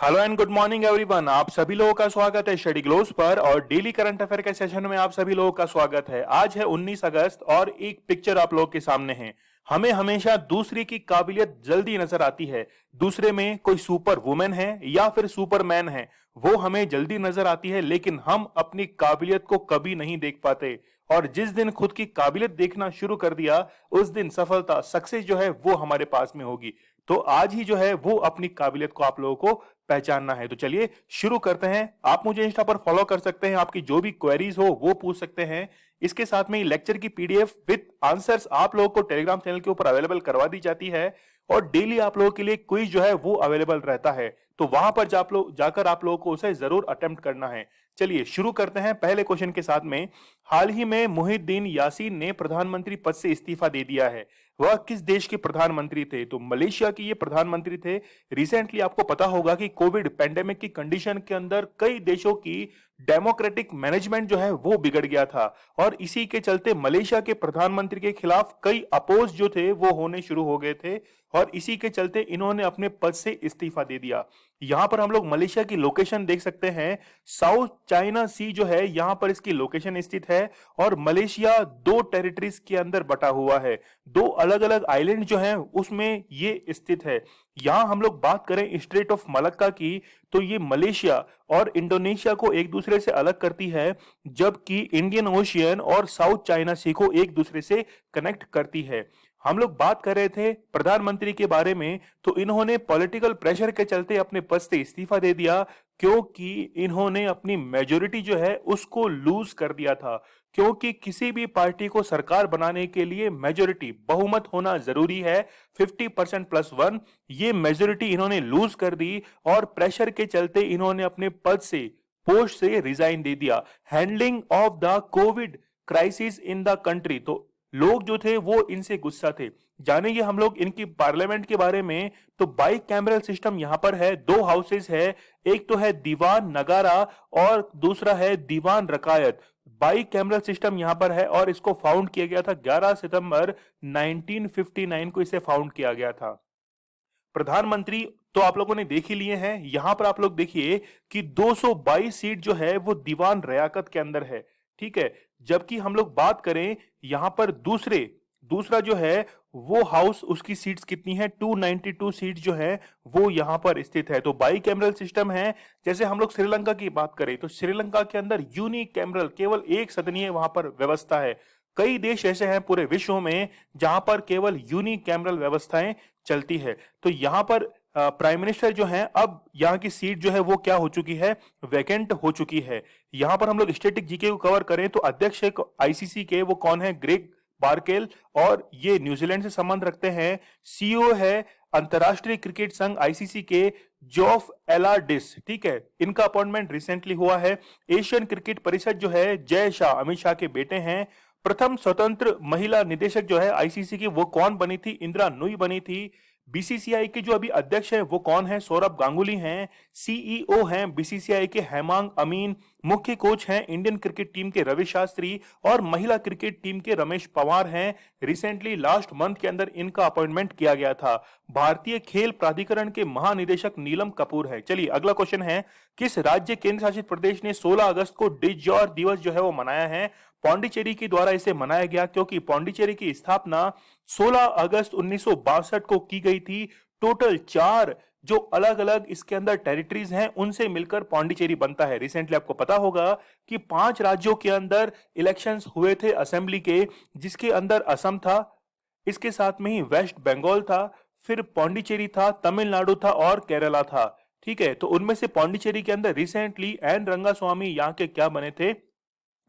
Hello and good morning everyone. आप सभी लोगों का स्वागत है स्टडी ग्लोस पर और डेली करंट अफेयर के सेशन में आप सभी लोगों का स्वागत है। आज है 19 अगस्त और एक पिक्चर आप लोगों के सामने है। हमें हमेशा दूसरे की काबिलियत जल्दी नजर आती है। दूसरे में कोई सुपर वुमेन है या फिर सुपरमैन है, वो हमें जल्दी नजर आती है, लेकिन हम अपनी काबिलियत को कभी नहीं देख पाते। और जिस दिन खुद की काबिलियत देखना शुरू कर दिया, उस दिन सफलता सक्सेस जो है वो हमारे पास में होगी। तो आज ही जो है वो अपनी काबिलियत को आप लोगों को पहचानना है। तो चलिए शुरू करते हैं। आप मुझे इंस्टा पर फॉलो कर सकते हैं, आपकी जो भी क्वेरीज हो वो पूछ सकते हैं। इसके साथ में लेक्चर की पीडीएफ विद आंसर्स आप लोगों को टेलीग्राम चैनल के ऊपर अवेलेबल करवा दी जाती है और डेली आप लोगों के लिए क्विज जो है वो अवेलेबल रहता है। तो वहां पर जाकर आप लोगों को उसे जरूर अटेम्प्ट करना है। चलिए शुरू करते हैं पहले क्वेश्चन के साथ में। हाल ही में मुहिद्दीन यासीन ने प्रधानमंत्री पद से इस्तीफा दे दिया है। वह किस देश के प्रधानमंत्री थे? तो मलेशिया के ये प्रधानमंत्री थे। रिसेंटली आपको पता होगा कि कोविड पैंडेमिक की कंडीशन के अंदर कई देशों की डेमोक्रेटिक मैनेजमेंट जो है वो बिगड़ गया था और इसी के चलते मलेशिया के प्रधानमंत्री के खिलाफ कई अपोज जो थे वो होने शुरू हो गए थे और इसी के चलते इन्होंने अपने पद से इस्तीफा दे दिया। यहां पर हम लोग मलेशिया की लोकेशन देख सकते हैं। साउथ चाइना सी जो है यहां पर इसकी लोकेशन स्थित है और मलेशिया दो टेरिटरीज के अंदर बटा हुआ है। दो अलग अलग आइलैंड जो हैं उसमें ये स्थित है। यहां हम लोग बात करें स्ट्रेट ऑफ मलक्का की, तो ये मलेशिया और इंडोनेशिया को एक दूसरे से अलग करती है, जबकि इंडियन ओशियन और साउथ चाइना सी को एक दूसरे से कनेक्ट करती है। हम लोग बात कर रहे थे प्रधानमंत्री के बारे में, तो इन्होंने पॉलिटिकल प्रेशर के चलते अपने पद से इस्तीफा दे दिया क्योंकि इन्होंने अपनी मेजोरिटी जो है उसको लूज कर दिया था। क्योंकि किसी भी पार्टी को सरकार बनाने के लिए मेजोरिटी बहुमत होना जरूरी है, 50% प्लस वन। ये मेजोरिटी इन्होंने लूज कर दी और प्रेशर के चलते इन्होंने अपने पद से पोस्ट से रिजाइन दे दिया। Handling of the Covid crisis in the country, तो लोग जो थे वो इनसे गुस्सा थे। जानेंगे हम लोग इनकी पार्लियामेंट के बारे में। तो बाई कैमरल सिस्टम यहां पर है, दो हाउसेस है, एक तो है दीवान नगारा और दूसरा है दीवान रकायत। बाई कैमरल सिस्टम यहां पर है और इसको फाउंड किया गया था 11 सितंबर 1959 को इसे फाउंड किया गया था। प्रधानमंत्री तो आप लोगों ने देख ही लिए हैं। यहां पर आप लोग देखिए कि 222 सीट जो है वो दीवान रियासत के अंदर है, ठीक है। जबकि हम लोग बात करें यहां पर दूसरा जो है वो हाउस, उसकी सीट्स कितनी है? 292 सीट जो है वो यहां पर स्थित है। तो बाई कैमरल सिस्टम है। जैसे हम लोग श्रीलंका की बात करें तो श्रीलंका के अंदर यूनि कैमरल, केवल एक सदनीय वहां पर व्यवस्था है। कई देश ऐसे हैं पूरे विश्व में जहां पर केवल यूनि कैमरल व्यवस्थाएं चलती है। तो यहां पर प्राइम मिनिस्टर जो हैं, अब यहाँ की सीट जो है वो क्या हो चुकी है? वैकेंट हो चुकी है। यहां पर हम लोग स्टैटिक जीके को कवर करें तो अध्यक्ष आईसीसी के वो कौन है? ग्रेग बारकेल, और ये न्यूजीलैंड से संबंध रखते हैं। सीईओ है अंतरराष्ट्रीय क्रिकेट संघ आईसीसी के जॉफ एलार्डिस, ठीक है। इनका अपॉइंटमेंट रिसेंटली हुआ है। एशियन क्रिकेट परिषद जो है जय शाह, अमित शाह के बेटे हैं। प्रथम स्वतंत्र महिला निदेशक जो है आईसीसी की वो कौन बनी थी? इंदिरा नूई बनी थी। बीसीसीआई के जो अभी अध्यक्ष है वो कौन है? सौरभ गांगुली हैं। सीईओ हैं बीसीसीआई के हेमांग अमीन। मुख्य कोच हैं इंडियन क्रिकेट टीम के रवि शास्त्री और महिला क्रिकेट टीम के रमेश पवार हैं। रिसेंटली लास्ट मंथ के अंदर इनका अपॉइंटमेंट किया गया था। भारतीय खेल प्राधिकरण के महानिदेशक नीलम कपूर है। चलिए अगला क्वेश्चन है, किस राज्य केंद्र शासित प्रदेश ने 16 अगस्त को डिजॉर दिवस जो है वो मनाया है? पौंडीचेरी के द्वारा इसे मनाया गया क्योंकि पौंडीचेरी की स्थापना 16 अगस्त 1962 को की गई थी। टोटल 4 जो अलग अलग इसके अंदर टेरिटरीज हैं उनसे मिलकर पौंडीचेरी बनता है। रिसेंटली आपको पता होगा कि 5 राज्यों के अंदर इलेक्शंस हुए थे असेंबली के, जिसके अंदर असम था, इसके साथ में ही वेस्ट बंगाल था, फिर पौंडीचेरी था, तमिलनाडु था और केरला था, ठीक है। तो उनमें से पौंडीचेरी के अंदर रिसेंटली एन रंगास्वामी यहाँ के क्या बने थे?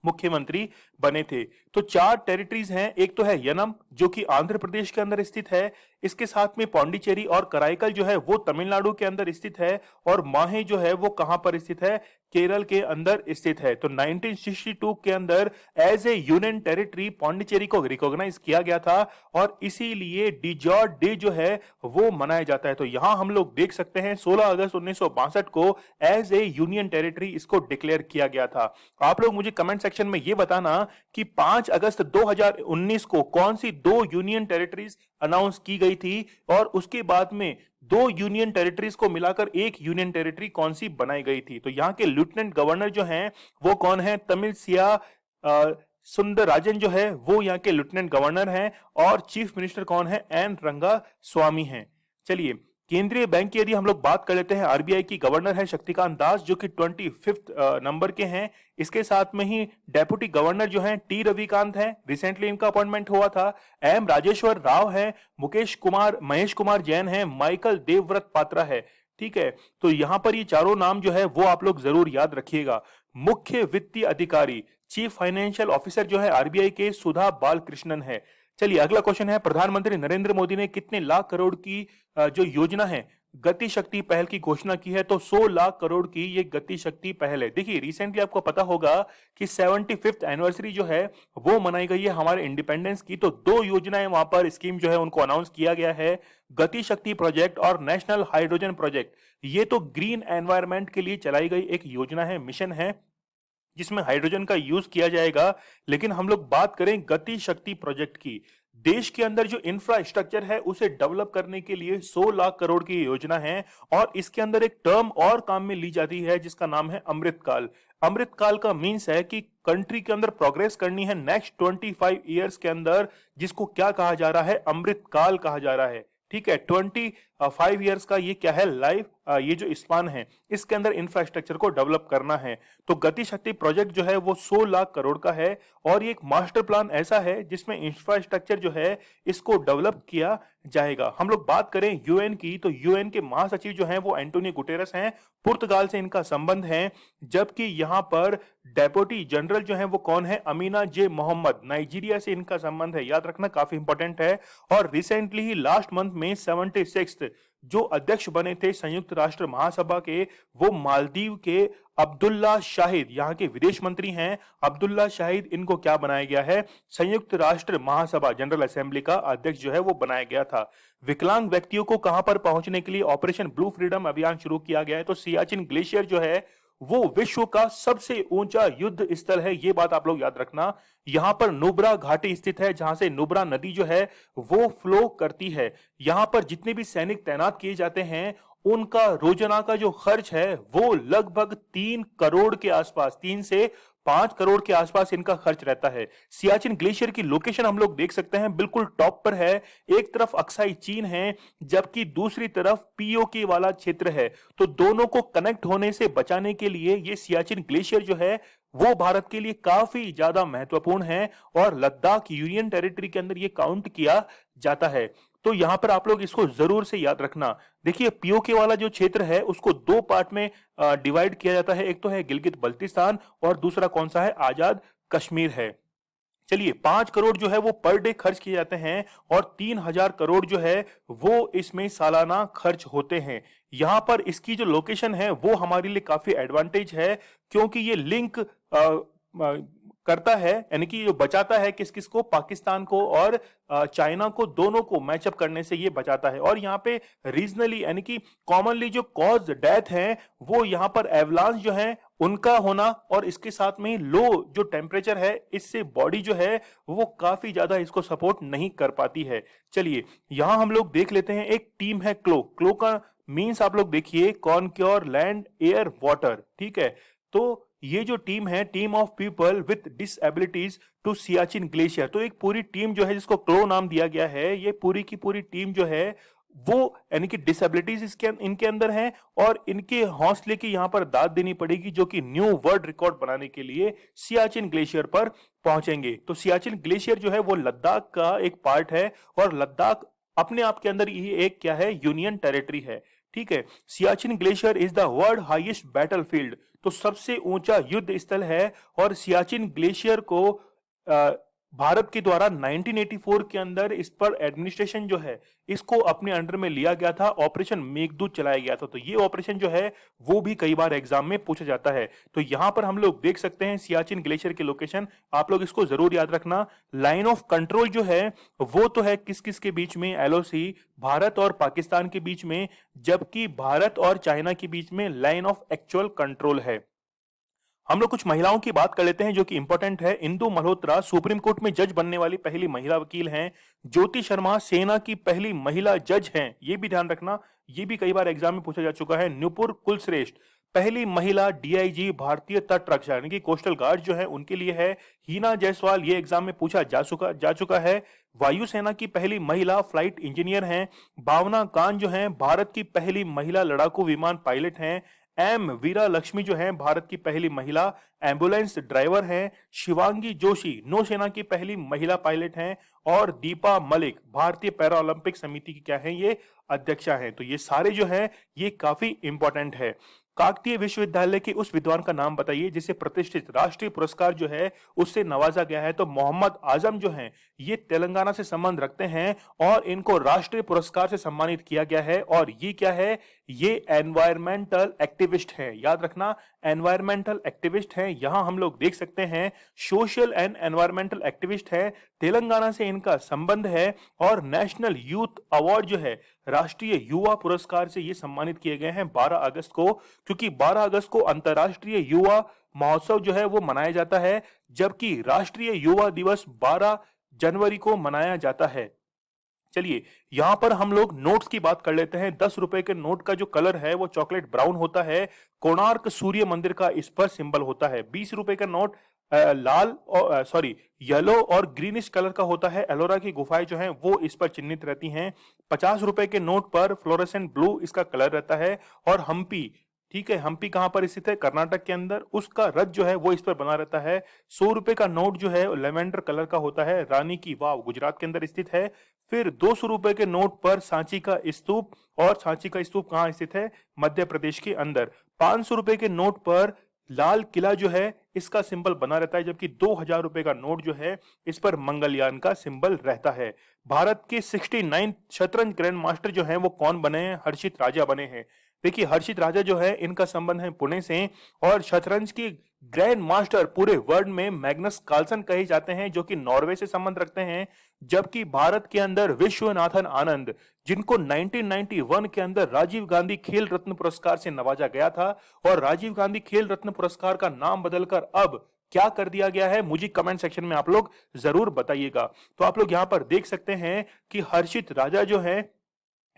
मुख्यमंत्री बने थे। तो 4 टेरिटरीज हैं। एक तो है यनम जो कि आंध्र प्रदेश के अंदर स्थित है, इसके साथ में पौंडीचेरी और कराईकल जो है वो तमिलनाडु के अंदर स्थित है, और माहे जो है वो कहां पर स्थित है? केरल के अंदर स्थित है। तो 1962 के अंदर as a union territory Pondicherry को रिकॉग्नाइज किया गया था और इसीलिए डिजॉर डे जो है वो मनाया जाता है। तो यहां हम लोग देख सकते हैं 16 अगस्त 1962 को एज ए यूनियन टेरिटरी इसको डिक्लेयर किया गया था। आप लोग मुझे कमेंट सेक्शन में ये बताना कि 5 5 अगस्त 2019 को कौन सी दो यूनियन टेरिटरीज अनाउंस की गई थी और उसके बाद में दो यूनियन टेरिटरीज को मिलाकर एक यूनियन टेरिटरी कौन सी बनाई गई थी? तो यहाँ के लेफ्टिनेंट गवर्नर जो हैं वो कौन है? तमिलसिया सुंदरराजन जो है वो यहाँ के लेफ्टिनेंट गवर्नर हैं और चीफ मिनिस्टर कौन है? एन रंगा स्वामी हैं। चलिए, केंद्रीय बैंक की यदि हम लोग बात कर लेते हैं, आरबीआई की गवर्नर है शक्तिकांत दास जो कि 25th नंबर के हैं। इसके साथ में ही डेप्यूटी गवर्नर जो हैं टी रविकांत हैं, रिसेंटली इनका अपॉइंटमेंट हुआ था। एम राजेश्वर राव है, महेश कुमार जैन है, माइकल देवव्रत पात्रा है। ठीक है, तो यहां पर ये चारों नाम जो है वो आप लोग जरूर याद रखिएगा। मुख्य वित्तीय अधिकारी चीफ फाइनेंशियल ऑफिसर जो है आरबीआई के सुधा बालकृष्णन है। चलिए, अगला क्वेश्चन है, प्रधानमंत्री नरेंद्र मोदी ने कितने लाख करोड़ की जो योजना है गति शक्ति पहल की घोषणा की है? तो 100 लाख करोड़ की ये गति शक्ति पहल है। देखिए, रिसेंटली आपको पता होगा कि 75th एनिवर्सरी जो है वो मनाई गई है हमारे इंडिपेंडेंस की। तो दो योजनाएं वहां पर स्कीम जो है उनको अनाउंस किया गया है, गति शक्ति प्रोजेक्ट और नेशनल हाइड्रोजन प्रोजेक्ट। ये तो ग्रीन एनवायरमेंट के लिए चलाई गई एक योजना है, मिशन है जिसमें हाइड्रोजन का यूज किया जाएगा। लेकिन हम लोग बात करें गति शक्ति प्रोजेक्ट की, देश के अंदर जो इंफ्रास्ट्रक्चर है उसे डेवलप करने के लिए 100 लाख करोड़ की योजना है और इसके अंदर एक टर्म और काम में ली जाती है जिसका नाम है अमृतकाल। अमृतकाल का मीन्स है कि कंट्री के अंदर प्रोग्रेस करनी है नेक्स्ट 25 ईयर्स के अंदर, जिसको क्या कहा जा रहा है? अमृतकाल कहा जा रहा है। ठीक है, 25 ईयर्स का ये क्या है? लाइफ, ये जो स्पान है इसके अंदर इंफ्रास्ट्रक्चर को डेवलप करना है। तो गति शक्ति प्रोजेक्ट जो है वो 100 लाख करोड़ का है और ये एक मास्टर प्लान ऐसा है जिसमें इंफ्रास्ट्रक्चर जो है इसको डेवलप किया जाएगा। हम लोग बात करें यूएन की, तो यूएन के महासचिव जो हैं वो एंटोनियो गुटेरस हैं, पुर्तगाल से इनका संबंध है। जबकि यहाँ पर डेप्यूटी जनरल जो है वो कौन है? अमीना जे मोहम्मद, नाइजीरिया से इनका संबंध है। याद रखना, काफी इंपॉर्टेंट है। और रिसेंटली ही लास्ट मंथ में 76th जो अध्यक्ष बने थे संयुक्त राष्ट्र महासभा के, वो मालदीव के अब्दुल्ला शाहिद, यहाँ के विदेश मंत्री हैं अब्दुल्ला शाहिद, इनको क्या बनाया गया है? संयुक्त राष्ट्र महासभा जनरल असेंबली का अध्यक्ष जो है वो बनाया गया था। विकलांग व्यक्तियों को कहां पर पहुंचने के लिए ऑपरेशन ब्लू फ्रीडम अभियान शुरू किया गया है? तो सियाचिन ग्लेशियर जो है वो विश्व का सबसे ऊंचा युद्ध स्थल है, ये बात आप लोग याद रखना। यहां पर नुब्रा घाटी स्थित है जहां से नुब्रा नदी जो है वो फ्लो करती है। यहां पर जितने भी सैनिक तैनात किए जाते हैं उनका रोजाना का जो खर्च है वो लगभग 3 करोड़ के आसपास, 3 से 5 करोड़ के आसपास इनका खर्च रहता है। सियाचिन ग्लेशियर की लोकेशन हम लोग देख सकते हैं, बिल्कुल टॉप पर है। एक तरफ अक्साई चीन है जबकि दूसरी तरफ पीओके वाला क्षेत्र है। तो दोनों को कनेक्ट होने से बचाने के लिए ये सियाचिन ग्लेशियर जो है वो भारत के लिए काफी ज्यादा महत्वपूर्ण है और लद्दाख यूनियन टेरिटरी के अंदर ये काउंट किया जाता है। तो यहां पर आप लोग इसको जरूर से याद रखना। देखिए, पीओके वाला जो क्षेत्र है उसको दो पार्ट में डिवाइड किया जाता है, एक तो है गिलगित बल्तिस्तान और दूसरा कौन सा है? आजाद कश्मीर है। चलिए, 5 करोड़ जो है वो पर डे खर्च किए जाते हैं और 3000 करोड़ जो है वो इसमें सालाना खर्च होते हैं। यहां पर इसकी जो लोकेशन है वो हमारे लिए काफी एडवांटेज है क्योंकि ये लिंक करता है, यानी कि जो बचाता है किस किस को? पाकिस्तान को और चाइना को, दोनों को मैचअप करने से ये बचाता है। और यहाँ पे रीजनली यानी कि कॉमनली जो कॉज डेथ है वो यहाँ पर एवलांस जो है उनका होना और इसके साथ में लो जो टेम्परेचर है इससे बॉडी जो है वो काफी ज्यादा इसको सपोर्ट नहीं कर पाती है। चलिए, यहां हम लोग देख लेते हैं, एक टीम है क्लो। क्लो का मीन्स आप लोग देखिए कॉनक्योर लैंड एयर वाटर। ठीक है, तो ये जो टीम है, team of people with disabilities to Siachen glacier, तो एक पूरी टीम जो है जिसको क्लो नाम दिया गया है, ये पूरी की पूरी टीम जो है वो यानी कि डिसएबिलिटीज इनके अंदर हैं और इनके हौसले की यहां पर दाद देनी पड़ेगी जो कि न्यू वर्ल्ड रिकॉर्ड बनाने के लिए सियाचिन ग्लेशियर पर पहुंचेंगे। तो सियाचिन ग्लेशियर जो है वो लद्दाख का एक पार्ट है और लद्दाख अपने आप के अंदर ये एक क्या है? यूनियन टेरिटरी है। ठीक है, Siachen glacier is the world highest battlefield, तो सबसे ऊंचा युद्ध स्थल है और सियाचिन ग्लेशियर को भारत के द्वारा 1984 के अंदर इस पर एडमिनिस्ट्रेशन जो है इसको अपने अंडर में लिया गया था, ऑपरेशन मेघदूत चलाया गया था। तो ये ऑपरेशन जो है वो भी कई बार एग्जाम में पूछा जाता है। तो यहां पर हम लोग देख सकते हैं सियाचिन ग्लेशियर की लोकेशन, आप लोग इसको जरूर याद रखना। लाइन ऑफ कंट्रोल जो है वो तो है किस किस के बीच में? एलओसी, भारत और पाकिस्तान के बीच में, जबकि भारत और चाइना के बीच में लाइन ऑफ एक्चुअल कंट्रोल है। हम लोग कुछ महिलाओं की बात कर लेते हैं जो कि इंपॉर्टेंट है। इंदु मल्होत्रा सुप्रीम कोर्ट में जज बनने वाली पहली महिला वकील हैं। ज्योति शर्मा सेना की पहली महिला जज हैं, ये भी ध्यान रखना, ये भी कई बार एग्जाम में पूछा जा चुका है। नुपुर कुलश्रेष्ठ पहली महिला डीआईजी भारतीय तट रक्षा यानी कि कोस्टल गार्ड जो है उनके लिए है। हीना जायसवाल, ये एग्जाम में पूछा जा चुका है। वायुसेना की पहली महिला फ्लाइट इंजीनियर हैं। भावना कान जो है भारत की पहली महिला लड़ाकू विमान पायलट हैं। एम वीरा लक्ष्मी जो है भारत की पहली महिला एम्बुलेंस ड्राइवर हैं। शिवांगी जोशी नौसेना की पहली महिला पायलट हैं। और दीपा मलिक भारतीय पैरा ओलंपिक समिति की क्या है, ये अध्यक्षा हैं। तो ये सारे जो है ये काफी इंपॉर्टेंट है। काकतीय विश्वविद्यालय के उस विद्वान का नाम बताइए जिसे प्रतिष्ठित राष्ट्रीय पुरस्कार जो है उससे नवाजा गया है। तो मोहम्मद आजम जो है ये तेलंगाना से संबंध रखते हैं और इनको राष्ट्रीय पुरस्कार से सम्मानित किया गया है। और ये क्या है, ये एनवायरमेंटल एक्टिविस्ट हैं, याद रखना एनवायरमेंटल एक्टिविस्ट हैं। यहां हम लोग देख सकते हैं सोशल एंड एनवायरमेंटल एक्टिविस्ट है, तेलंगाना से इनका संबंध है। और नेशनल यूथ अवार्ड जो है राष्ट्रीय युवा पुरस्कार से ये सम्मानित किए गए हैं 12 अगस्त को, क्योंकि 12 अगस्त को अंतर्राष्ट्रीय युवा महोत्सव जो है वो मनाया जाता है, जबकि राष्ट्रीय युवा दिवस 12 जनवरी को मनाया जाता है। चलिए यहां पर हम लोग नोट्स की बात कर लेते हैं। 10 रुपए के नोट का जो कलर है वो चॉकलेट ब्राउन होता है। कोणार्क सूर्य मंदिर का इस पर सिंबल होता है। 20 रुपए का नोट लाल और येलो और ग्रीनिश कलर का होता है। एलोरा की गुफाएं जो हैं वो इस पर चिन्हित रहती हैं। 50 रुपए के नोट पर फ्लोरेसेंट ब्लू इसका कलर रहता है। और हम्पी, ठीक है, हम्पी कहां पर स्थित है, कर्नाटक के अंदर, उसका रथ जो है वो इस पर बना रहता है। 100 रुपए का नोट जो है लेवेंडर कलर का होता है। रानी की वाव गुजरात के अंदर स्थित है। फिर 200 रुपए के नोट पर सांची का स्तूप, और सांची का स्तूप कहाँ स्थित है, मध्य प्रदेश के अंदर। 500 रुपए के नोट पर लाल किला जो है इसका सिंबल बना रहता है, जबकि 2000 रुपए का नोट जो है इस पर मंगलयान का सिंबल रहता है। भारत के 69 शतरंज ग्रैंड मास्टर जो है वो कौन बने हैं, हर्षित राजा बने हैं। देखिए हर्षित राजा जो है इनका संबंध है पुणे से। और शतरंज की ग्रैंड मास्टर पूरे वर्ल्ड में मैग्नस कार्लसन कहे जाते हैं, जो कि नॉर्वे से संबंध रखते हैं। जबकि भारत के अंदर विश्वनाथन आनंद, जिनको 1991 के अंदर राजीव गांधी खेल रत्न पुरस्कार से नवाजा गया था, और राजीव गांधी खेल रत्न पुरस्कार का नाम बदलकर अब क्या कर दिया गया है, मुझे कमेंट सेक्शन में आप लोग जरूर बताइएगा। तो आप लोग यहां पर देख सकते हैं कि हर्षित राजा जो है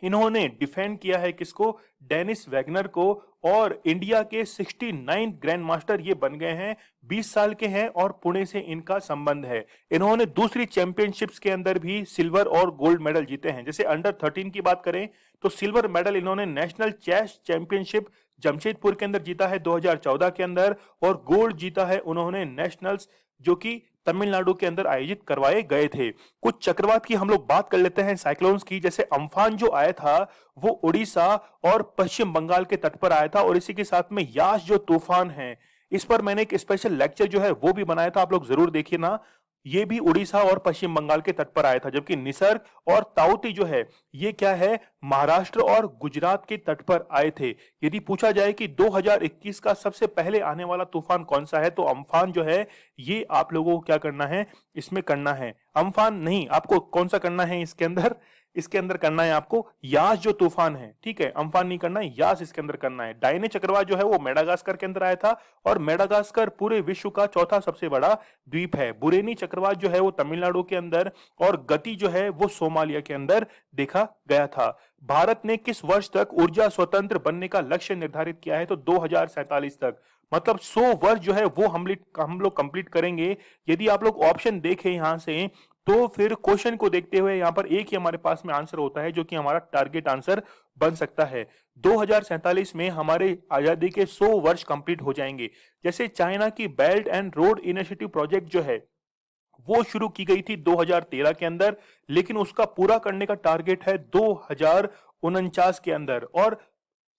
इन्होंने डिफेंड किया है किसको, डेनिस वैगनर को। और इंडिया के 69 ग्रैंड मास्टर ये बन गए हैं, 20 साल के हैं और पुणे से इनका संबंध है। इन्होंने दूसरी चैंपियनशिप्स के अंदर भी सिल्वर और गोल्ड मेडल जीते हैं। जैसे अंडर 13 की बात करें तो सिल्वर मेडल इन्होंने नेशनल चेस चैंपियनशिप जमशेदपुर के अंदर जीता है 2014 के अंदर। और गोल्ड जीता है उन्होंने नेशनल्स, जो कि तमिलनाडु के अंदर आयोजित करवाए गए थे। कुछ चक्रवात की हम लोग बात कर लेते हैं, साइक्लोन्स की। जैसे अम्फान जो आया था वो उड़ीसा और पश्चिम बंगाल के तट पर आया था, और इसी के साथ में यास जो तूफान है इस पर मैंने एक स्पेशल लेक्चर जो है वो भी बनाया था, आप लोग जरूर देखिए ना। ये भी उड़ीसा और पश्चिम बंगाल के तट पर आया था। जबकि निसर्ग और ताउती जो है ये क्या है, महाराष्ट्र और गुजरात के तट पर आए थे। यदि पूछा जाए कि 2021 का सबसे पहले आने वाला तूफान कौन सा है, तो अम्फान जो है ये आप लोगों को क्या करना है, इसमें करना है अम्फान नहीं, आपको कौन सा करना है इसके अंदर करना है आपको यास जो तूफान है, ठीक है, अम्फान नहीं करना है, यास इसके अंदर करना है। डायने चक्रवात जो है वो मेडागास्कर के अंदर आया था, और मेडागास्कर पूरे विश्व का चौथा सबसे बड़ा द्वीप है। बुरेनी चक्रवात जो है वो तमिलनाडु के अंदर, और गति जो है वो सोमालिया के अंदर देखा गया था। भारत ने किस वर्ष तक ऊर्जा स्वतंत्र बनने का लक्ष्य निर्धारित किया है, तो 2047 तक, मतलब 100 वर्ष जो है वो हम लोग कंप्लीट करेंगे। यदि आप लोग ऑप्शन देखें यहां से, तो फिर क्वेश्चन को देखते हुए यहां पर एक ही हमारे पास में आंसर होता है, जो कि हमारा टारगेट आंसर बन सकता है। 2047 में हमारे आजादी के 100 वर्ष कंप्लीट हो जाएंगे। जैसे चाइना की belt and road initiative project जो है वो शुरू की गई थी 2013 के अंदर, लेकिन उसका पूरा करने का टारगेट है 2049 के अंदर। और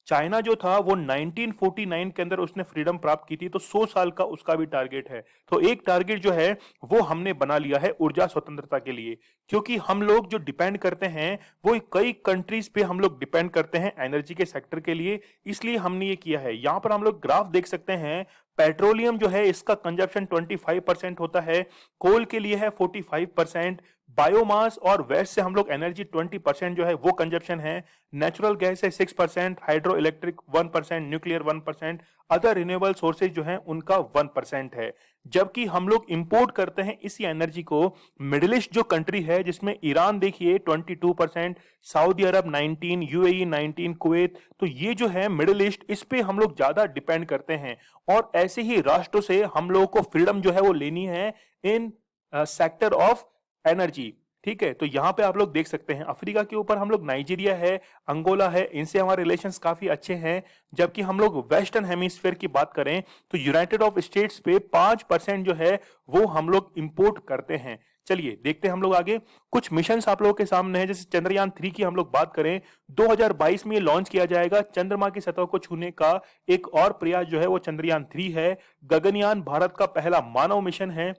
चाइना जो था वो 1949 के अंदर उसने फ्रीडम प्राप्त की थी, तो 100 साल का उसका भी टारगेट है। तो एक टारगेट जो है वो हमने बना लिया है ऊर्जा स्वतंत्रता के लिए, क्योंकि हम लोग जो डिपेंड करते हैं वो कई कंट्रीज पे हम लोग डिपेंड करते हैं एनर्जी के सेक्टर के लिए, इसलिए हमने ये किया है। यहां पर हम लोग ग्राफ देख सकते हैं, पेट्रोलियम जो है इसका कंजप्शन 25% होता है, कोल के लिए है 45%, बायोमास और वेस्ट से हम लोग एनर्जी 20% जो है वो कंजप्शन है, नेचुरल गैस है 6%, hydro electric 1%, nuclear 1%, other renewable sources जो हैं उनका 1% है। जबकि हम लोग इंपोर्ट करते हैं इसी एनर्जी को मिडिल ईस्ट जो कंट्री है, जिसमें ईरान देखिए 22%, सऊदी अरब 19, यूएई 19, कुवैत, तो ये जो है मिडिल ईस्ट, इस पे हम लोग ज्यादा डिपेंड करते हैं। और ऐसे ही राष्ट्रों से हम लोगों को फ्रीडम जो है वो लेनी है इन सेक्टर ऑफ एनर्जी। ठीक है, तो यहां पे आप लोग देख सकते हैं अफ्रीका के ऊपर हम लोग नाइजीरिया है, अंगोला है, इनसे हमारे रिलेशंस काफी अच्छे हैं। जबकि हम लोग वेस्टर्न हेमिस्फीयर की बात करें तो यूनाइटेड ऑफ स्टेट्स पे 5% जो है वो हम लोग इंपोर्ट करते हैं। चलिए देखते हैं हम लोग आगे। कुछ मिशन आप लोगों के सामने है, जैसे चंद्रयान 3 की हम लोग बात करें, 2022 में ये लॉन्च किया जाएगा। चंद्रमा की सतह को छूने का एक और प्रयास जो है वो चंद्रयान 3 है। गगनयान भारत का पहला मानव मिशन है।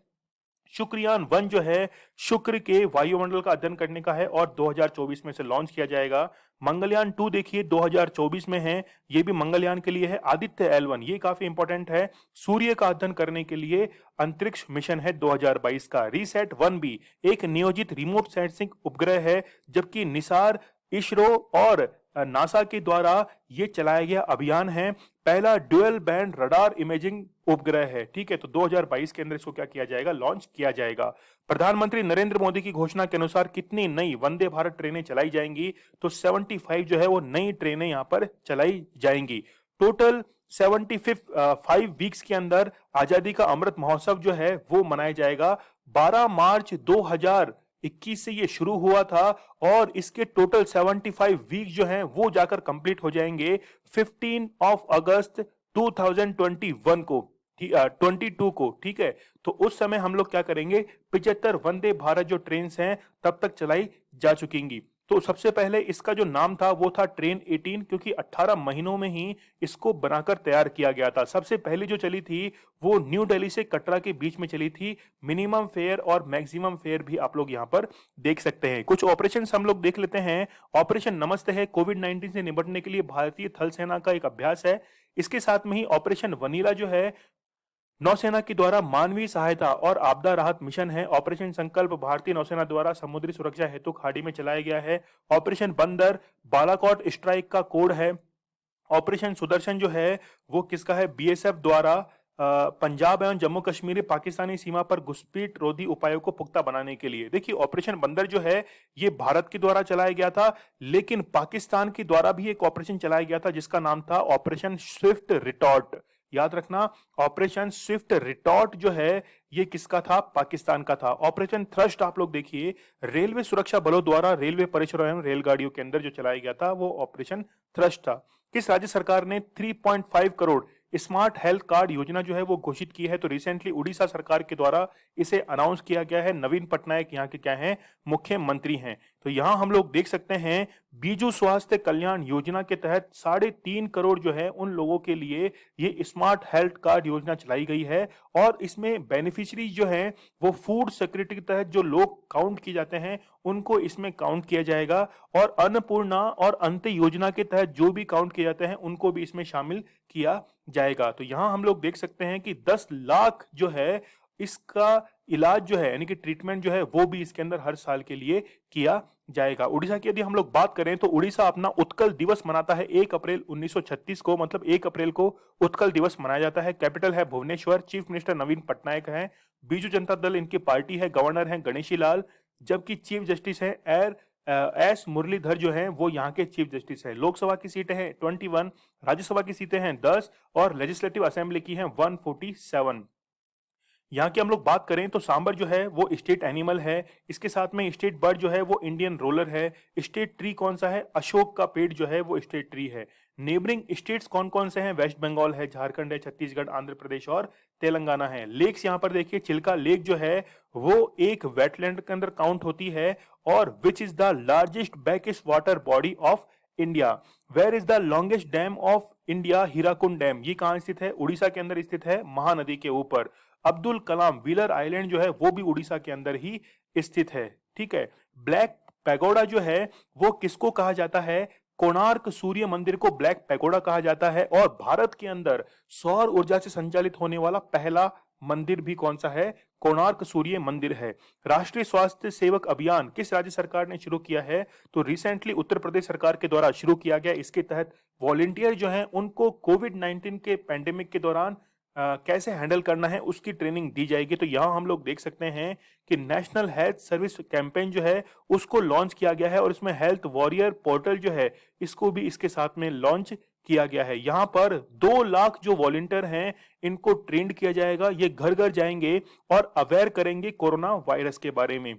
शुक्रयान 1 जो है शुक्र के वायुमंडल का अध्ययन करने का है और 2024 में से लॉन्च किया जाएगा। मंगलयान 2 देखिए 2024 में है, ये भी मंगलयान के लिए है। आदित्य L1 ये काफी इंपॉर्टेंट है, सूर्य का अध्ययन करने के लिए अंतरिक्ष मिशन है 2022 का। रीसेट 1B एक नियोजित रिमोट सेंसिंग उपग्रह है, जबकि निसार इसरो और नासा के द्वारा ये चलाया गया अभियान है। पहला ड्यूअल बैंड रडार इमेजिंग उपग्रह है। ठीक है, तो 2022 के अंदर इसको क्या किया जाएगा, लॉन्च किया जाएगा। प्रधानमंत्री नरेंद्र मोदी की घोषणा के अनुसार कितनी नई वंदे भारत ट्रेनें चलाई जाएंगी, तो 75 जो है वो नई ट्रेनें यहां पर चलाई जाएंगी। टोटल 75 वीक्स के अंदर आजादी का अमृत महोत्सव जो है वो मनाया जाएगा। 12 मार्च 2021 से ये शुरू हुआ था और इसके टोटल 75 वीक जो हैं वो जाकर कंप्लीट हो जाएंगे 15 अगस्त 2021 को, 22 को। ठीक है, तो उस समय हम लोग क्या करेंगे, 75 वंदे भारत जो ट्रेन हैं तब तक चलाई जा चुकेंगी। तो सबसे पहले इसका जो नाम था वो था ट्रेन 18, क्योंकि 18 महीनों में ही इसको बनाकर तैयार किया गया था। सबसे पहले जो चली थी वो न्यू दिल्ली से कटरा के बीच में चली थी। मिनिमम फेयर और मैक्सिमम फेयर भी आप लोग यहाँ पर देख सकते हैं। कुछ ऑपरेशन हम लोग देख लेते हैं। ऑपरेशन नमस्ते है, कोविड-19 से निपटने के लिए भारतीय थल सेना का एक अभ्यास है। इसके साथ में ही ऑपरेशन वनीला जो है नौसेना के द्वारा मानवीय सहायता और आपदा राहत मिशन है। ऑपरेशन संकल्प भारतीय नौसेना द्वारा समुद्री सुरक्षा हेतु खाड़ी में चलाया गया है। ऑपरेशन बंदर बालाकोट स्ट्राइक का कोड है। ऑपरेशन सुदर्शन जो है वो किसका है, बीएसएफ द्वारा पंजाब एवं जम्मू कश्मीर पाकिस्तानी सीमा पर घुसपैठ रोधी उपायों को पुख्ता बनाने के लिए। देखिए ऑपरेशन बंदर जो है ये भारत के द्वारा चलाया गया था, लेकिन पाकिस्तान के द्वारा भी एक ऑपरेशन चलाया गया था जिसका नाम था ऑपरेशन स्विफ्ट रिटॉर्ट। याद रखना, ऑपरेशन स्विफ्ट रिटॉर्ट जो है ये किसका था, पाकिस्तान का था। ऑपरेशन थ्रस्ट आप लोग देखिए, रेलवे सुरक्षा बलों द्वारा रेलवे परिसरों एवं रेलगाड़ियों के अंदर जो चलाया गया था वो ऑपरेशन थ्रस्ट था। किस राज्य सरकार ने 3.5 करोड़ स्मार्ट हेल्थ कार्ड योजना जो है वो घोषित की है, तो रिसेंटली उड़ीसा सरकार के द्वारा इसे अनाउंस किया गया है। नवीन पटनायक यहाँ के क्या हैं, मुख्यमंत्री हैं। तो यहाँ हम लोग देख सकते हैं बीजू स्वास्थ्य कल्याण योजना के तहत 3.5 करोड़ जो है उन लोगों के लिए ये स्मार्ट हेल्थ कार्ड योजना चलाई गई है। और इसमें बेनिफिशियरी जो है वो फूड सिक्योरिटी के तहत जो लोग काउंट किए जाते हैं उनको इसमें काउंट किया जाएगा। और अन्नपूर्णा और अंत्य योजना के तहत जो भी काउंट किए जाते हैं उनको भी इसमें शामिल किया जाएगा। तो यहां हम लोग देख सकते हैं कि 10 लाख जो है इसका इलाज जो है यानी कि ट्रीटमेंट जो है वो भी इसके अंदर हर साल के लिए किया जाएगा। उड़ीसा की यदि हम लोग बात करें तो उड़ीसा अपना उत्कल दिवस मनाता है 1 अप्रैल 1936 को, मतलब 1 अप्रैल को उत्कल दिवस मनाया जाता है। कैपिटल है भुवनेश्वर। चीफ मिनिस्टर नवीन पटनायक हैं। बीजू जनता दल इनकी पार्टी है। गवर्नर है गणेशी लाल, जबकि चीफ जस्टिस है एस मुरलीधर जो हैं वो यहाँ के चीफ जस्टिस है। लोकसभा की सीटें हैं 21, राज्यसभा की सीटें हैं 10 और लेजिस्लेटिव असेंबली की हैं 147। यहाँ की हम लोग बात करें तो सांबर जो है वो स्टेट एनिमल है। इसके साथ में स्टेट बर्ड जो है वो इंडियन रोलर है। स्टेट ट्री कौन सा है, अशोक का पेड़ जो है वो स्टेट ट्री है। नेबरिंग स्टेट्स कौन कौन से हैं, वेस्ट बंगाल है, झारखंड है, छत्तीसगढ़, आंध्र प्रदेश और तेलंगाना है। लेक्स यहाँ पर देखिए, चिल्का लेक जो है वो एक वेटलैंड के अंदर काउंट होती है। और which is the largest brackish water body of India. Where is the longest dam of India, Hirakud dam. ये कहां स्थित है, उड़ीसा के अंदर स्थित है, महानदी के ऊपर। अब्दुल कलाम व्हीलर आइलैंड जो है वो भी उड़ीसा के अंदर ही स्थित है। ठीक है। ब्लैक पैगोडा जो है वो किसको कहा जाता है, कोणार्क सूर्य मंदिर को ब्लैक पैगोडा कहा जाता है। और भारत के अंदर सौर ऊर्जा से संचालित होने वाला पहला मंदिर भी कौन सा है, कोणार्क सूर्य मंदिर है। राष्ट्रीय स्वास्थ्य सेवक अभियान किस राज्य सरकार ने शुरू किया है? तो रिसेंटली उत्तर प्रदेश सरकार के द्वारा शुरू किया गया। इसके तहत वॉलेंटियर जो हैं उनको कोविड-19 के पैंडेमिक के दौरान कैसे हैंडल करना है उसकी ट्रेनिंग दी जाएगी। तो यहाँ हम लोग देख सकते हैं कि नेशनल हेल्थ सर्विस कैंपेन जो है उसको लॉन्च किया गया है और इसमें हेल्थ वॉरियर पोर्टल जो है इसको भी इसके साथ में लॉन्च किया गया है। यहाँ पर 2 लाख जो वॉलंटियर हैं इनको ट्रेंड किया जाएगा। ये घर घर जाएंगे और अवेयर करेंगे कोरोना वायरस के बारे में।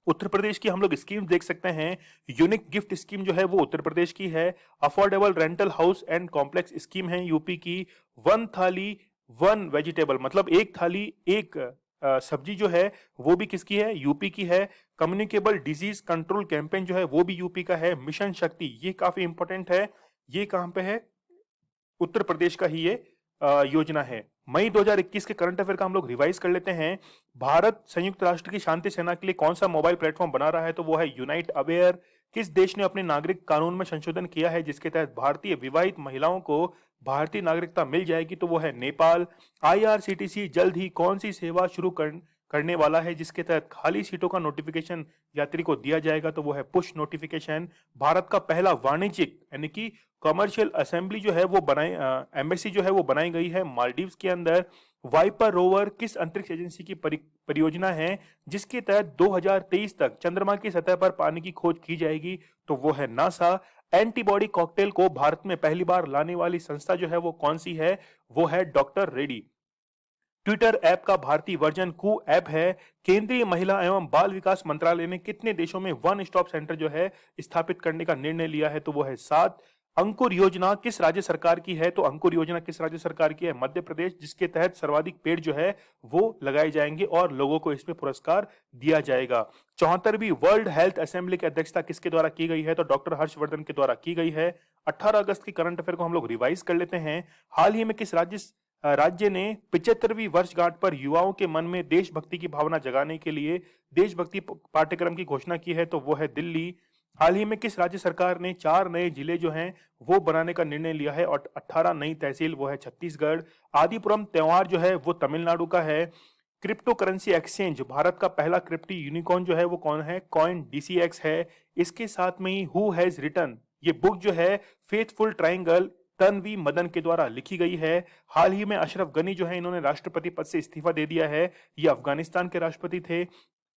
उत्तर प्रदेश की हम लोग स्कीम देख सकते हैं। यूनिक गिफ्ट स्कीम जो है वो उत्तर प्रदेश की है। Affordable rental house and complex scheme है यूपी की। वन थाली वन वेजिटेबल मतलब एक थाली एक सब्जी जो है वो भी किसकी है? यूपी की है। कम्युनिकेबल डिजीज कंट्रोल कैंपेन जो है वो भी यूपी का है। मिशन शक्ति ये काफी इंपॉर्टेंट है। ये कहां पे है? उत्तर प्रदेश का ही ये योजना है। मई 2021 के करंट अफेयर का हम लोग रिवाइज कर लेते हैं। भारत संयुक्त राष्ट्र की शांति सेना के लिए कौन सा मोबाइल प्लेटफॉर्म बना रहा है? तो वो है यूनाइट अवेयर। किस देश ने अपने नागरिक कानून में संशोधन किया है जिसके तहत भारतीय विवाहित महिलाओं को भारतीय नागरिकता मिल जाएगी? तो वो है नेपाल। आईआरसीटीसी जल्द ही कौन सी सेवा शुरू करने वाला है जिसके तहत खाली सीटों का नोटिफिकेशन यात्री को दिया जाएगा? तो वो है पुश नोटिफिकेशन। भारत का पहला वाणिज्यिक यानी कि कमर्शियल असेंबली जो है वो एम्बेसी जो है वो बनाई गई है मालदीव्स के अंदर। वाइपर रोवर किस अंतरिक्ष एजेंसी की परियोजना है जिसके तहत 2023 तक चंद्रमा की सतह पर पानी की खोज की जाएगी? तो वो है नासा। एंटीबॉडी कॉकटेल को भारत में पहली बार लाने वाली संस्था जो है वो कौन सी है? वो है डॉक्टर रेड्डी। ट्विटर ऐप का भारतीय वर्जन कू ऐप है। केंद्रीय महिला एवं बाल विकास मंत्रालय ने कितने देशों में वन स्टॉप सेंटर जो है स्थापित करने का निर्णय लिया है? तो वो है 7। अंकुर योजना किस राज्य सरकार की है? तो अंकुर योजना किस राज्य सरकार की है? मध्य प्रदेश, जिसके तहत सर्वाधिक पेड़ जो है वो लगाए जाएंगे और लोगों को इसमें पुरस्कार दिया जाएगा। 74वीं वर्ल्ड हेल्थ असेंबली की अध्यक्षता किसके द्वारा की गई है? तो डॉक्टर हर्षवर्धन के द्वारा की गई है। 18 अगस्त की करंट अफेयर को हम लोग रिवाइज कर लेते हैं। हाल ही में किस राज्य ने 75वीं वर्षगांठ पर युवाओं के मन में देशभक्ति की भावना जगाने के लिए देशभक्ति पाठ्यक्रम की घोषणा की है? तो वो है दिल्ली। हाल ही में किस राज्य सरकार ने 4 नए जिले जो हैं वो बनाने का निर्णय लिया है और 18 नई तहसील? वो है छत्तीसगढ़। आदिपुरम त्योहार जो है वो तमिलनाडु का है। क्रिप्टो करेंसी एक्सचेंज भारत का पहला क्रिप्टो यूनिकॉर्न जो है वो कौन है? कॉइन डीसीएक्स है। इसके साथ में ही हु हैज रिटन ये बुक जो है फेथफुल ट्रायंगल तन्वी मदन के द्वारा लिखी गई है। हाल ही में अशरफ गनी जो है इन्होंने राष्ट्रपति पद से इस्तीफा दे दिया है। ये अफगानिस्तान के राष्ट्रपति थे।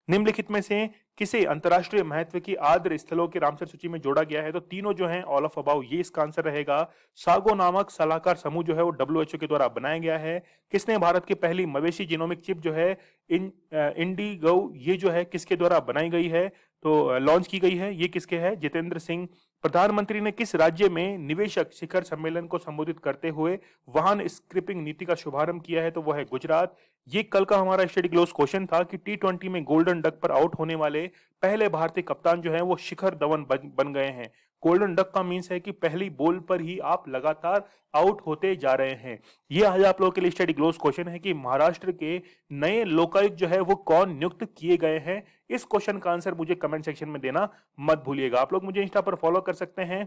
निम्नलिखित में से किसे अंतरराष्ट्रीय महत्व की आर्द्र स्थलों की रामसर सूची में जोड़ा गया है? तो तीनों जो हैं ऑल ऑफ अबाउ ये इसका आंसर रहेगा। सागो नामक सलाहकार समूह जो है वो डब्ल्यूएचओ के द्वारा बनाया गया है। किसने भारत की पहली मवेशी जीनोमिक चिप जो है इंडिगो ये जो है किसके द्वारा बनाई गई है? तो लॉन्च की गई है। ये किसके है? जितेंद्र सिंह। प्रधानमंत्री ने किस राज्य में निवेशक शिखर सम्मेलन को संबोधित करते हुए वाहन स्क्रैपिंग नीति का शुभारंभ किया है? तो वो है गुजरात। ये कल का हमारा स्टडी ग्लोस क्वेश्चन था कि टी20 में गोल्डन डक पर आउट होने वाले पहले भारतीय कप्तान जो है वो शिखर धवन बन गए हैं। गोल्डन डक का मीन्स है कि पहली बॉल पर ही आप लगातार आउट होते जा रहे हैं। ये आज आप लोगों के लिए स्टडी ग्लोस क्वेश्चन है कि महाराष्ट्र के नए लोकायुक्त जो है वो कौन नियुक्त किए गए हैं। इस क्वेश्चन का आंसर मुझे कमेंट सेक्शन में देना मत भूलिएगा। आप लोग मुझे इंस्टा पर फॉलो कर सकते हैं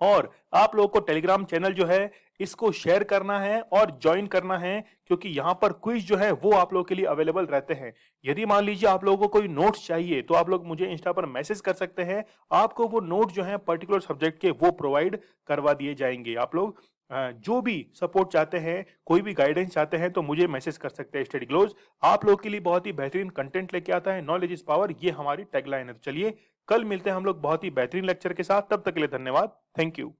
और आप लोगों को टेलीग्राम चैनल जो है इसको शेयर करना है और ज्वाइन करना है क्योंकि यहां पर क्विज जो है वो आप लोगों के लिए अवेलेबल रहते हैं। यदि मान लीजिए आप लोगों को कोई नोट्स चाहिए तो आप लोग मुझे इंस्टा पर मैसेज कर सकते हैं। आपको वो नोट जो है पर्टिकुलर सब्जेक्ट के वो प्रोवाइड करवा दिए जाएंगे। आप लोग जो भी सपोर्ट चाहते हैं, कोई भी गाइडेंस चाहते हैं तो मुझे मैसेज कर सकते हैं। स्टडी ग्लोज आप लोग के लिए बहुत ही बेहतरीन कंटेंट लेके आता है। नॉलेज इज पावर ये हमारी टैगलाइन है। तो चलिए कल मिलते हैं हम लोग बहुत ही बेहतरीन लेक्चर के साथ। तब तक के लिए धन्यवाद। Thank you.